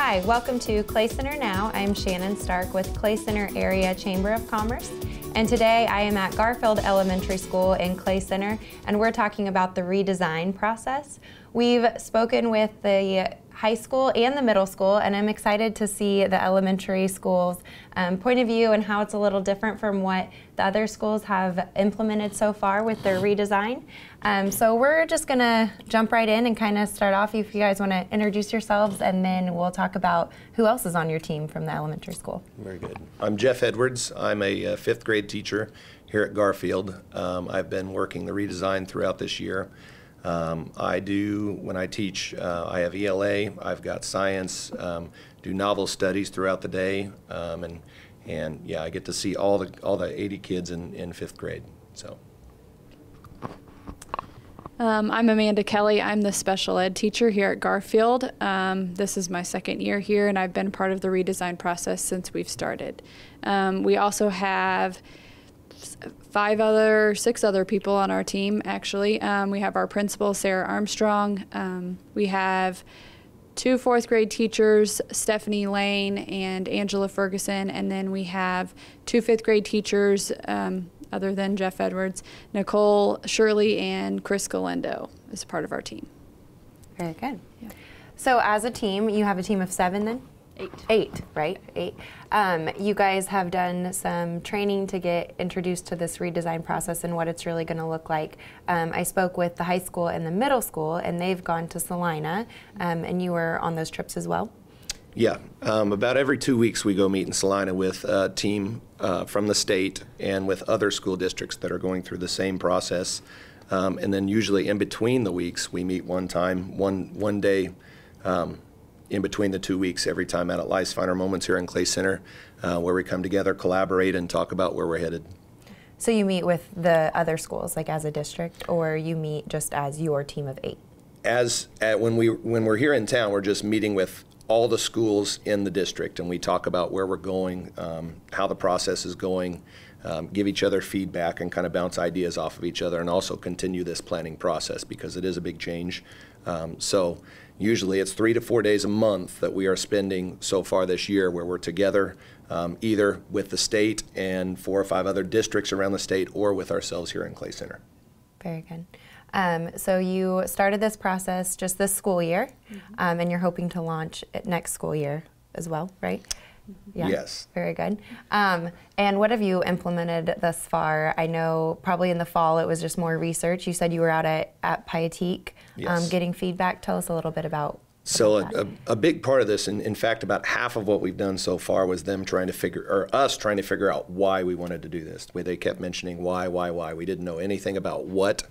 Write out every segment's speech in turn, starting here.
Hi, welcome to Clay Center Now. I'm Shannon Stark with Clay Center Area Chamber of Commerce. And today I am at Garfield Elementary School in Clay Center, and we're talking about the redesign process. We've spoken with the high school and the middle school, and I'm excited to see the elementary school's point of view and how it's a little different from what the other schools have implemented so far with their redesign. So we're just gonna jump right in and kind of start off. If you guys want to introduce yourselves, and then we'll talk about who else is on your team from the elementary school. Very good. I'm Jeff Edwards. I'm a fifth grade teacher here at Garfield. I've been working the redesign throughout this year. When I teach, I have ELA, I've got science, do novel studies throughout the day, and yeah, I get to see all the 80 kids in fifth grade. So. I'm Amanda Kelly. I'm the special ed teacher here at Garfield. This is my second year here, and I've been part of the redesign process since we've started. We also have six other people on our team, actually. We have our principal, Sarah Armstrong. We have two fourth grade teachers, Stephanie Lane and Angela Ferguson, and then we have two fifth grade teachers, other than Jeff Edwards, Nicole Shirley and Chris Galindo is part of our team. Very good. Yeah. So as a team, you have a team of 7 then? 8, right? 8. You guys have done some training to get introduced to this redesign process and what it's really going to look like. I spoke with the high school and the middle school, and they've gone to Salina, and you were on those trips as well? Yeah, about every 2 weeks we go meet in Salina with a team from the state and with other school districts that are going through the same process. And then usually in between the weeks we meet one day in between the 2 weeks every time out at Life's Finer Moments here in Clay Center, where we come together, collaborate, and talk about where we're headed. So you meet with the other schools, like as a district, or you meet just as your team of 8? When we're here in town, we're just meeting with all the schools in the district, and we talk about where we're going, how the process is going, give each other feedback and kind of bounce ideas off of each other, and also continue this planning process because it is a big change. So usually it's 3 to 4 days a month that we are spending so far this year where we're together, either with the state and 4 or 5 other districts around the state or with ourselves here in Clay Center. Very good. So you started this process just this school year, and you're hoping to launch it next school year as well, right? Yeah. Yes. Very good. And what have you implemented thus far? I know probably in the fall it was just more research. You said you were out at Pietique, yes, getting feedback. Tell us a little bit about a big part of this, and in fact about half of what we've done so far was us trying to figure out why we wanted to do this. They kept mentioning why. We didn't know anything about what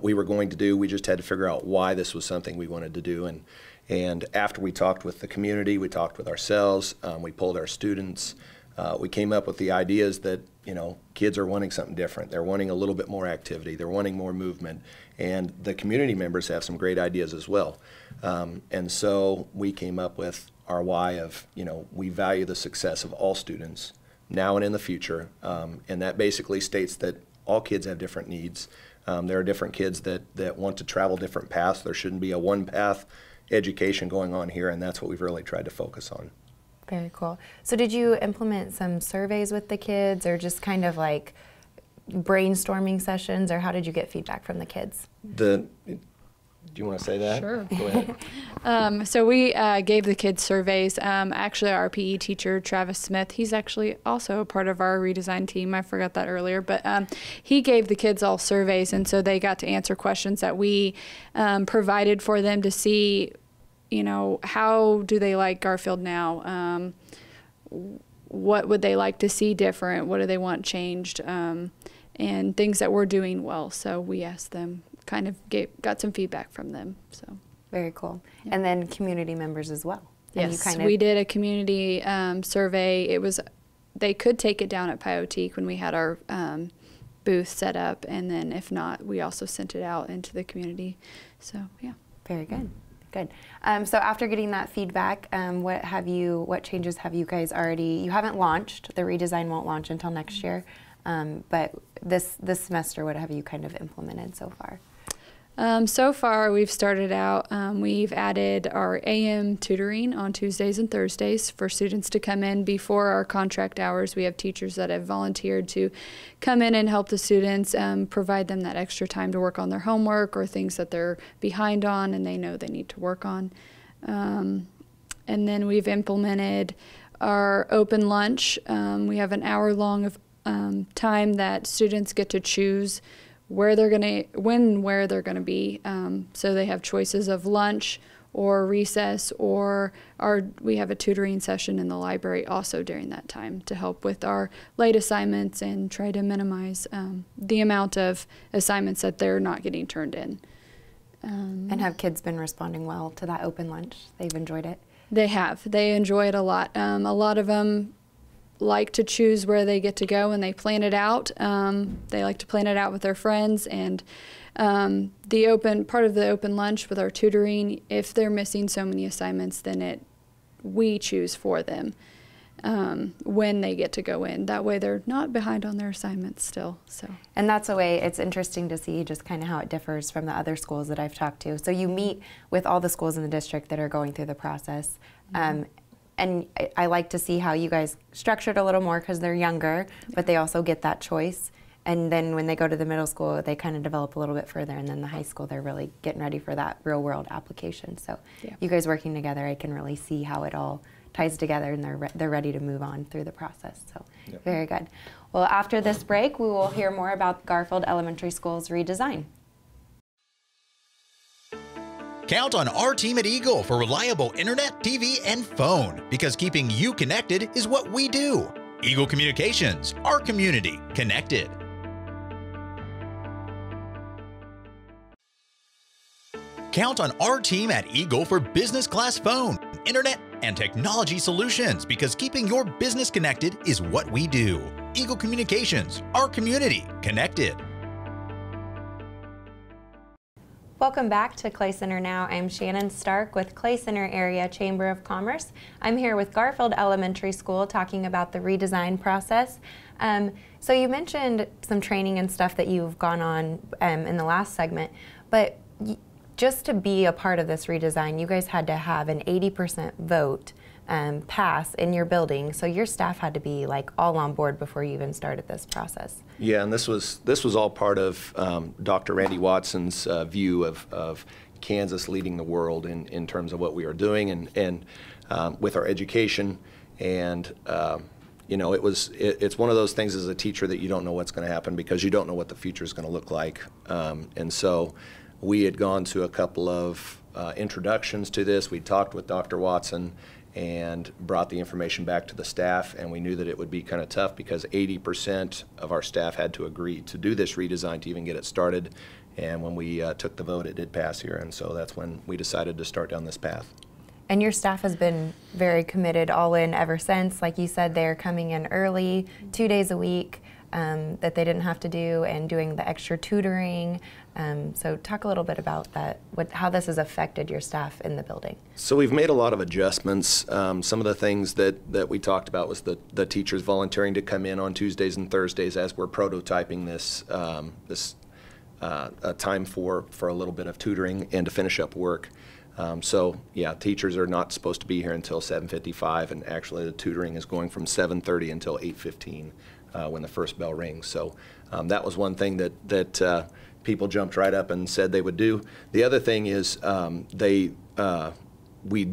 we were going to do. We just had to figure out why this was something we wanted to do. And after we talked with the community, we talked with ourselves, we polled our students, we came up with the ideas that, kids are wanting something different. They're wanting a little bit more activity. They're wanting more movement. And the community members have some great ideas as well. And so we came up with our why of, we value the success of all students now and in the future. And that basically states that all kids have different needs. There are different kids that want to travel different paths. There shouldn't be a one-path education going on here, and that's what we've really tried to focus on. Very cool. So did you implement some surveys with the kids, or just kind of like brainstorming sessions, or how did you get feedback from the kids? Do you want to say that? Sure. Go ahead. So we gave the kids surveys. Actually, our PE teacher, Travis Smith, he's actually also a part of our redesign team. I forgot that earlier. But he gave the kids all surveys, and so they got to answer questions that we provided for them to see, how do they like Garfield now? What would they like to see different? What do they want changed? And things that we're doing well. So we asked them, kind of got some feedback from them. So very cool. Yeah. And then community members as well. Yes, we did a community survey. They could take it down at Pietique when we had our booth set up, and then if not, we also sent it out into the community. So yeah. Very good. Good. So after getting that feedback, what changes have you guys you haven't launched, the redesign won't launch until next year, but this semester, what have you kind of implemented so far? So far, we've started out, we've added our AM tutoring on Tuesdays and Thursdays for students to come in before our contract hours. We have teachers that have volunteered to come in and help the students, provide them that extra time to work on their homework or things that they're behind on and they know they need to work on. And then we've implemented our open lunch. We have an hour long of time that students get to choose where they're gonna be. So they have choices of lunch or recess, or we have a tutoring session in the library also during that time to help with our late assignments and try to minimize the amount of assignments that they're not getting turned in. And have kids been responding well to that open lunch? They've enjoyed it? They have. They enjoy it a lot. A lot of them like to choose where they get to go and they plan it out. They like to plan it out with their friends, and part of the open lunch with our tutoring, if they're missing so many assignments, then we choose for them when they get to go in. That way they're not behind on their assignments still. So. And that's a way, it's interesting to see just kind of how it differs from the other schools that I've talked to. So you meet with all the schools in the district that are going through the process. And I like to see how you guys structured a little more because they're younger, but they also get that choice. And then when they go to the middle school, they kind of develop a little bit further. And then the high school, they're really getting ready for that real world application. So you guys working together, I can really see how it all ties together, and they're ready to move on through the process. So very good. Well, after this break, we will hear more about Garfield Elementary School's redesign. Count on our team at Eagle for reliable internet, TV, and phone, because keeping you connected is what we do. Eagle Communications, our community connected. Count on our team at Eagle for business class phone, internet, and technology solutions, because keeping your business connected is what we do. Eagle Communications, our community connected. Welcome back to Clay Center Now. I'm Shannon Stark with Clay Center Area Chamber of Commerce. I'm here with Garfield Elementary School talking about the redesign process. So you mentioned some training and stuff that you've gone on in the last segment, but just to be a part of this redesign, you guys had to have an 80% vote pass in your building, so your staff had to be like all on board before you even started this process. Yeah, and this was all part of Dr. Randy Watson's view of Kansas leading the world in terms of what we are doing and with our education. And you know, it's one of those things as a teacher that you don't know what's going to happen because you don't know what the future is going to look like. And so we had gone to a couple of introductions to this. We talked with Dr. Watson and brought the information back to the staff, and we knew that it would be kind of tough because 80% of our staff had to agree to do this redesign to even get it started. And when we took the vote, it did pass here, and so that's when we decided to start down this path. And your staff has been very committed, all in ever since. Like you said, they're coming in early, 2 days a week that they didn't have to do, and doing the extra tutoring. So talk a little bit about that, how this has affected your staff in the building. So we've made a lot of adjustments. Some of the things that we talked about was the teachers volunteering to come in on Tuesdays and Thursdays as we're prototyping this time for a little bit of tutoring and to finish up work. So yeah, teachers are not supposed to be here until 7:55, and actually the tutoring is going from 7:30 until 8:15 when the first bell rings. So that was one thing that people jumped right up and said they would do. The other thing is we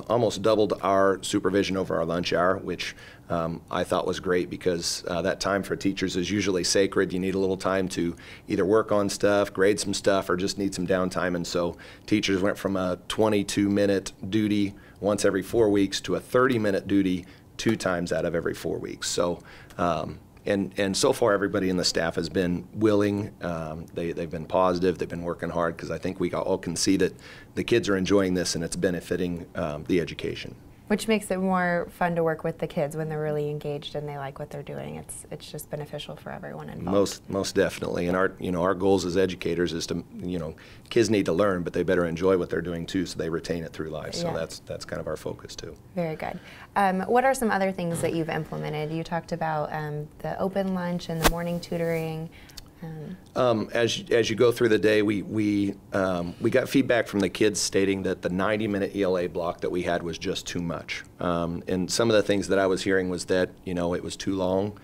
almost doubled our supervision over our lunch hour, which I thought was great because that time for teachers is usually sacred. You need a little time to either work on stuff, grade some stuff, or just need some downtime. And so teachers went from a 22-minute duty once every 4 weeks to a 30-minute duty 2 times out of every 4 weeks. So and so far everybody in the staff has been willing. They've been positive. They've been working hard because I think we all can see that the kids are enjoying this and it's benefiting the education. Which makes it more fun to work with the kids when they're really engaged and they like what they're doing. It's just beneficial for everyone involved. Most definitely. And our goals as educators is to, kids need to learn, but they better enjoy what they're doing too, so they retain it through life. So that's kind of our focus too. Very good. What are some other things that you've implemented? You talked about the open lunch and the morning tutoring. As you go through the day, we got feedback from the kids stating that the 90-minute ELA block that we had was just too much. And some of the things that I was hearing was that, you know, it was too long.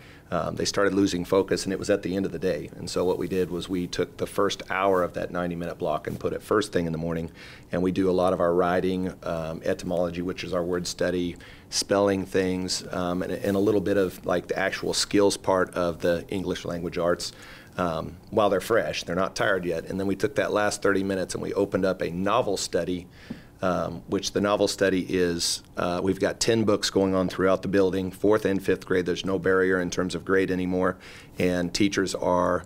They started losing focus, and it was at the end of the day. And so what we did was we took the first hour of that 90-minute block and put it first thing in the morning. And we do a lot of our writing, etymology, which is our word study, spelling things, and a little bit of like the actual skills part of the English language arts. While they're fresh, they're not tired yet. And then we took that last 30 minutes and we opened up a novel study, which the novel study is, we've got 10 books going on throughout the building, 4th and 5th grade. There's no barrier in terms of grade anymore. And teachers are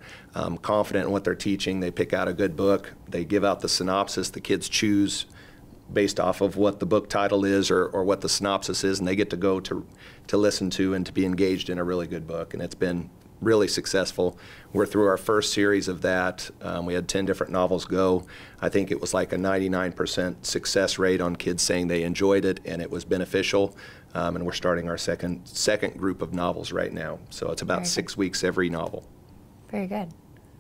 confident in what they're teaching. They pick out a good book. They give out the synopsis. The kids choose based off of what the book title is or what the synopsis is, and they get to go to listen to and to be engaged in a really good book. And it's been really successful. We're through our first series of that. We had 10 different novels go. I think it was like a 99% success rate on kids saying they enjoyed it and it was beneficial. And we're starting our second group of novels right now. So it's about 6 weeks every novel. Very good.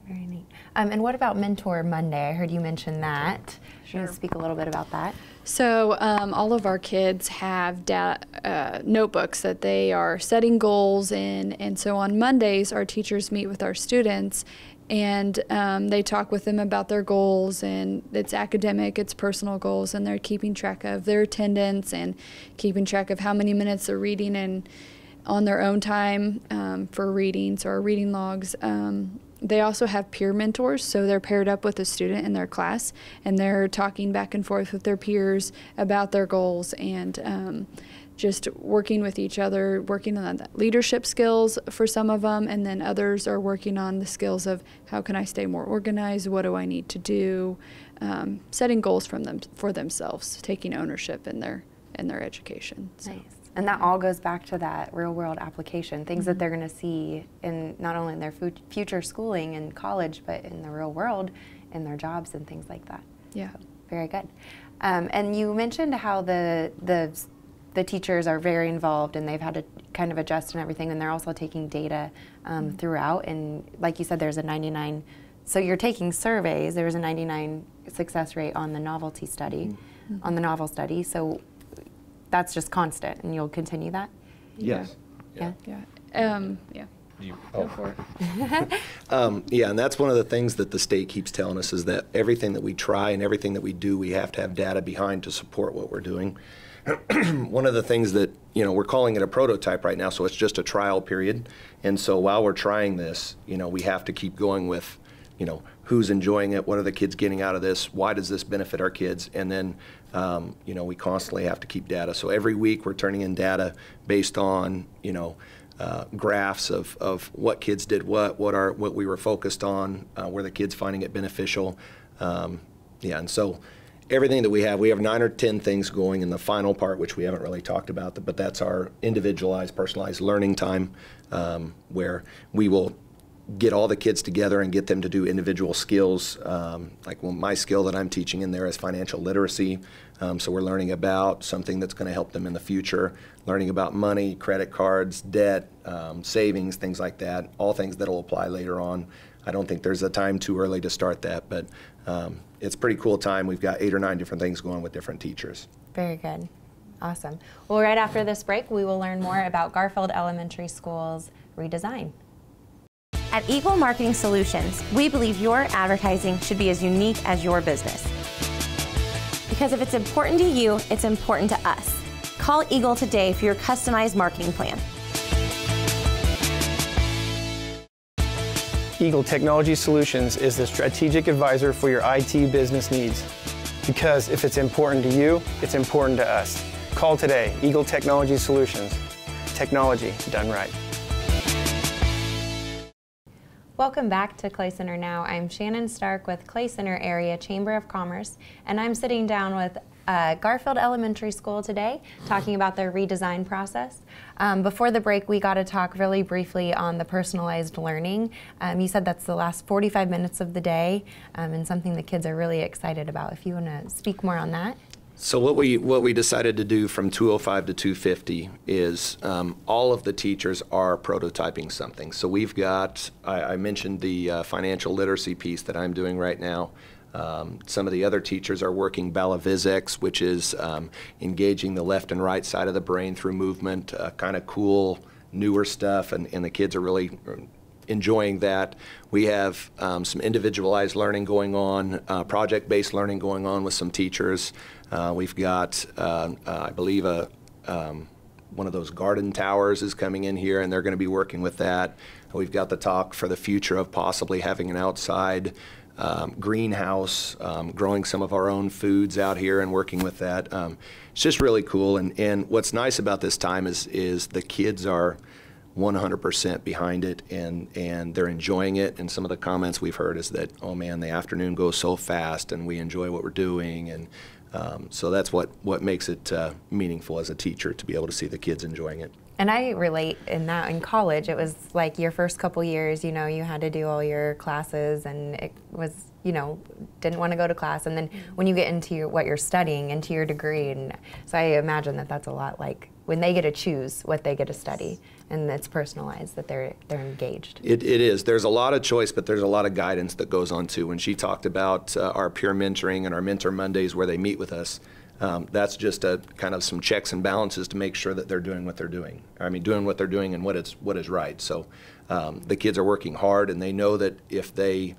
Very neat. And what about Mentor Monday? I heard you mention that. Sure. You want to speak a little bit about that? So all of our kids have notebooks that they are setting goals in, and so on Mondays our teachers meet with our students and they talk with them about their goals, and it's academic, it's personal goals, and they're keeping track of their attendance and keeping track of how many minutes they're reading and on their own time for readings or reading logs. They also have peer mentors, so they're paired up with a student in their class, and they're talking back and forth with their peers about their goals and just working with each other, working on the leadership skills for some of them, and then others are working on the skills of how can I stay more organized, what do I need to do, setting goals for themselves, taking ownership in their education. So. Nice. And that all goes back to that real-world application, things that they're going to see in not only in their future schooling in college, but in the real world, in their jobs and things like that. Yeah. So, very good. And you mentioned how the teachers are very involved and they've had to kind of adjust and everything, and they're also taking data throughout. And like you said, there's a 99. So you're taking surveys. There's a 99 success rate on the novelty study, on the novel study. So that's just constant, and you'll continue that? Yes. Yeah. Go for it. Yeah, and that's one of the things that the state keeps telling us is that everything that we try and everything that we do, we have to have data behind to support what we're doing. One of the things that, you know, we're calling it a prototype right now, so it's just a trial period. And so while we're trying this, you know, we have to keep going with, you know, who's enjoying it, what are the kids getting out of this, why does this benefit our kids, and then, you know, we constantly have to keep data. So every week we're turning in data based on, you know, graphs of what kids did what we were focused on, were the kids finding it beneficial. Yeah, and so everything that we have 9 or 10 things going in the final part, which we haven't really talked about, but that's our individualized, personalized learning time, where we will get all the kids together and get them to do individual skills. Like my skill that I'm teaching in there is financial literacy. So we're learning about something that's going to help them in the future, learning about money, credit cards, debt, savings, things like that, all things that will apply later on. I don't think there's a time too early to start that, but it's a pretty cool time. We've got 8 or 9 different things going with different teachers. Very good. Awesome. Well, right after this break, we will learn more about Garfield Elementary School's redesign. At Eagle Marketing Solutions, we believe your advertising should be as unique as your business. Because if it's important to you, it's important to us. Call Eagle today for your customized marketing plan. Eagle Technology Solutions is the strategic advisor for your IT business needs. Because if it's important to you, it's important to us. Call today, Eagle Technology Solutions. Technology done right. Welcome back to Clay Center Now. I'm Shannon Stark with Clay Center Area Chamber of Commerce, and I'm sitting down with Garfield Elementary School today, talking about their redesign process. Before the break, we got to talk really briefly on the personalized learning. You said that's the last 45 minutes of the day, and something the kids are really excited about. If you want to speak more on that. So what we decided to do from 205 to 250 is all of the teachers are prototyping something. So we've got, I mentioned the financial literacy piece that I'm doing right now. Some of the other teachers are working Balavisex, which is engaging the left and right side of the brain through movement, kind of cool, newer stuff, and the kids are really enjoying that. We have some individualized learning going on, project-based learning going on with some teachers. We've got, I believe, one of those garden towers is coming in here, and they're going to be working with that. We've got the talk for the future of possibly having an outside greenhouse, growing some of our own foods out here and working with that. It's just really cool. And what's nice about this time is the kids are 100% behind it, and they're enjoying it. And some of the comments we've heard is that, oh man, the afternoon goes so fast and we enjoy what we're doing. And so that's what makes it meaningful as a teacher, to be able to see the kids enjoying it. And I relate in that in college, it was like your first couple years, you know, you had to do all your classes, and it was, you know, didn't want to go to class. And then when you get into what you're studying, into your degree, and so I imagine that that's a lot like when they get to choose what they get to study, and it's personalized, that they're engaged. It is. There's a lot of choice, but there's a lot of guidance that goes on too. When she talked about our peer mentoring and our Mentor Mondays where they meet with us, that's just a kind of some checks and balances to make sure that they're doing what they're doing. I mean, doing what they're doing and what is right. So the kids are working hard, and they know that if they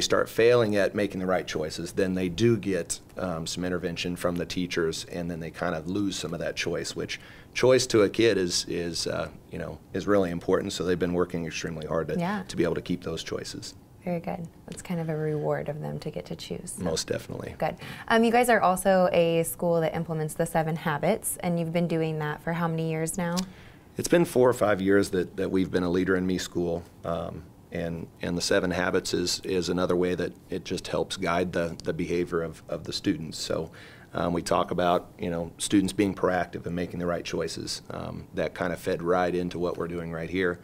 start failing at making the right choices, then they do get some intervention from the teachers, and then they kind of lose some of that choice, which choice to a kid is really important. So they've been working extremely hard to be able to keep those choices. Very good. It's kind of a reward of them to get to choose. So. Most definitely. Good. You guys are also a school that implements the 7 habits, and you've been doing that for how many years now? It's been 4 or 5 years that we've been a Leader in Me school. And the 7 habits is another way that it just helps guide the behavior of the students. So we talk about, you know, students being proactive and making the right choices. That kind of fed right into what we're doing right here.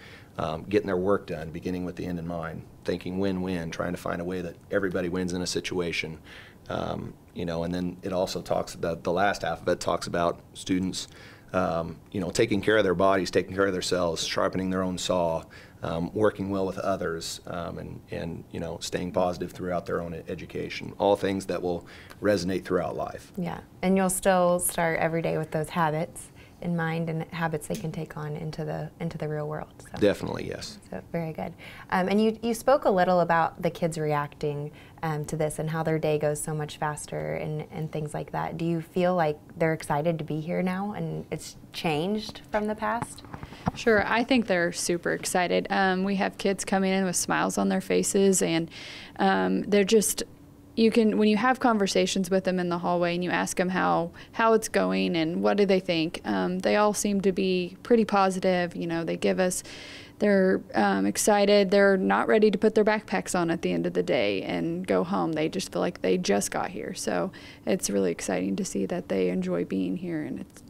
Getting their work done, beginning with the end in mind, thinking win-win, trying to find a way that everybody wins in a situation. You know, and then it also talks about, the last half of it talks about students, you know, taking care of their bodies, taking care of themselves, sharpening their own saw, working well with others, and you know, staying positive throughout their own education. All things that will resonate throughout life. Yeah, and you'll still start every day with those habits in mind, and habits they can take on into the real world. So. Definitely, yes. So very good. And you spoke a little about the kids reacting to this and how their day goes so much faster and things like that. Do you feel like they're excited to be here now and it's changed from the past? Sure, I think they're super excited. We have kids coming in with smiles on their faces, and they're just, when you have conversations with them in the hallway and you ask them how it's going and what do they think, they all seem to be pretty positive. You know, they're excited. They're not ready to put their backpacks on at the end of the day and go home. They just feel like they just got here. So it's really exciting to see that they enjoy being here, and it's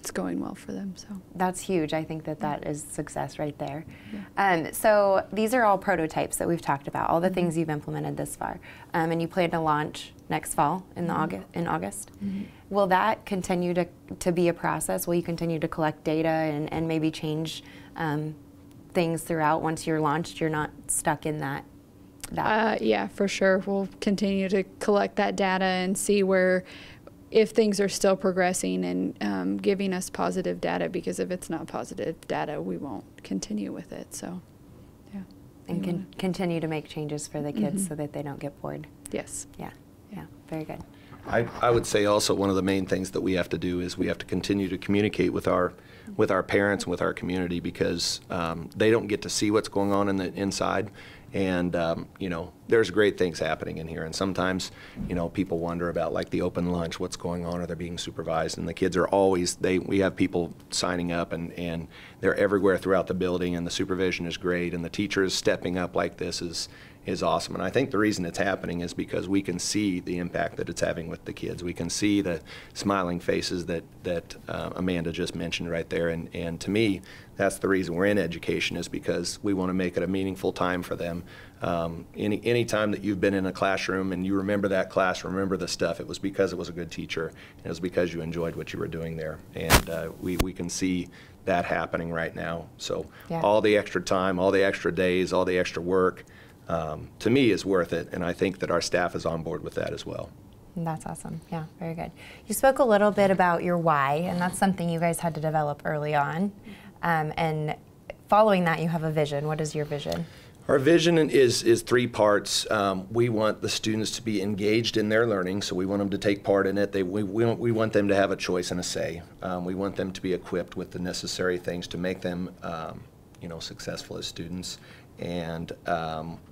going well for them. So that's huge. I think that is success right there. Yeah. So these are all prototypes that we've talked about, all the things you've implemented this far, and you plan to launch next fall in August. Will that continue to be a process? Will you continue to collect data and maybe change things throughout? Once you're launched, you're not stuck in that? Yeah, for sure. We'll continue to collect that data and see if things are still progressing and giving us positive data, because if it's not positive data, we won't continue with it. So, yeah. And continue to make changes for the kids so that they don't get bored. Yes. Yeah. Very good. I would say also one of the main things that we have to do is we have to continue to communicate with our parents and with our community, because they don't get to see what's going on in the inside. And, you know, there's great things happening in here. And sometimes, you know, people wonder about like the open lunch, what's going on, are they being supervised? And the kids are always, we have people signing up and they're everywhere throughout the building, and the supervision is great. And the teachers stepping up like this is awesome. And I think the reason it's happening is because we can see the impact that it's having with the kids. We can see the smiling faces that Amanda just mentioned right there. And to me, that's the reason we're in education, is because we want to make it a meaningful time for them. Any time that you've been in a classroom and you remember that class, remember the stuff, it was because it was a good teacher, and it was because you enjoyed what you were doing there. And we can see that happening right now. So all the extra time, all the extra days, all the extra work, to me is worth it, and I think that our staff is on board with that as well. That's awesome. Yeah, very good. You spoke a little bit about your why, and that's something you guys had to develop early on. And following that, you have a vision. What is your vision? Our vision is 3 parts. We want the students to be engaged in their learning, so we want them to take part in it. We want them to have a choice and a say. We want them to be equipped with the necessary things to make them successful as students. And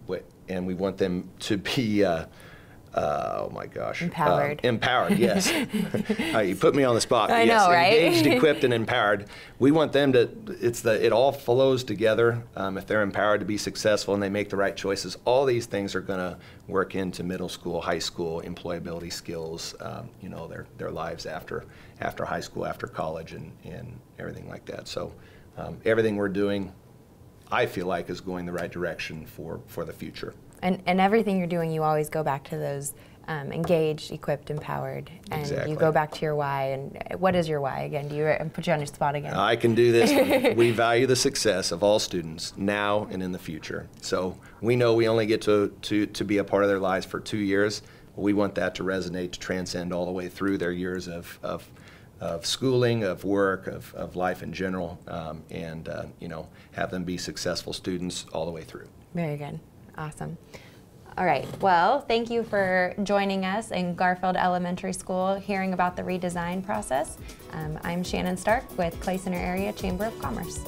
we want them to be, oh my gosh. Empowered. Empowered, yes. You put me on the spot. I know, right? Engaged, equipped, and empowered. We want them to, it all flows together. If they're empowered to be successful and they make the right choices, all these things are going to work into middle school, high school, employability skills, their lives after high school, after college, and everything like that. So everything we're doing, I feel like, is going the right direction for the future. And everything you're doing, you always go back to those engaged, equipped, empowered, and Exactly. you go back to your why. And what is your why again? Do you put you on your spot again? I can do this. We value the success of all students now and in the future. So we know we only get to be a part of their lives for 2 years. We want that to resonate, to transcend all the way through their years of schooling, of work, of life in general, and have them be successful students all the way through. Very good. Awesome. All right. Well, thank you for joining us in Garfield Elementary School, hearing about the redesign process. I'm Shannon Stark with Clay Center Area Chamber of Commerce.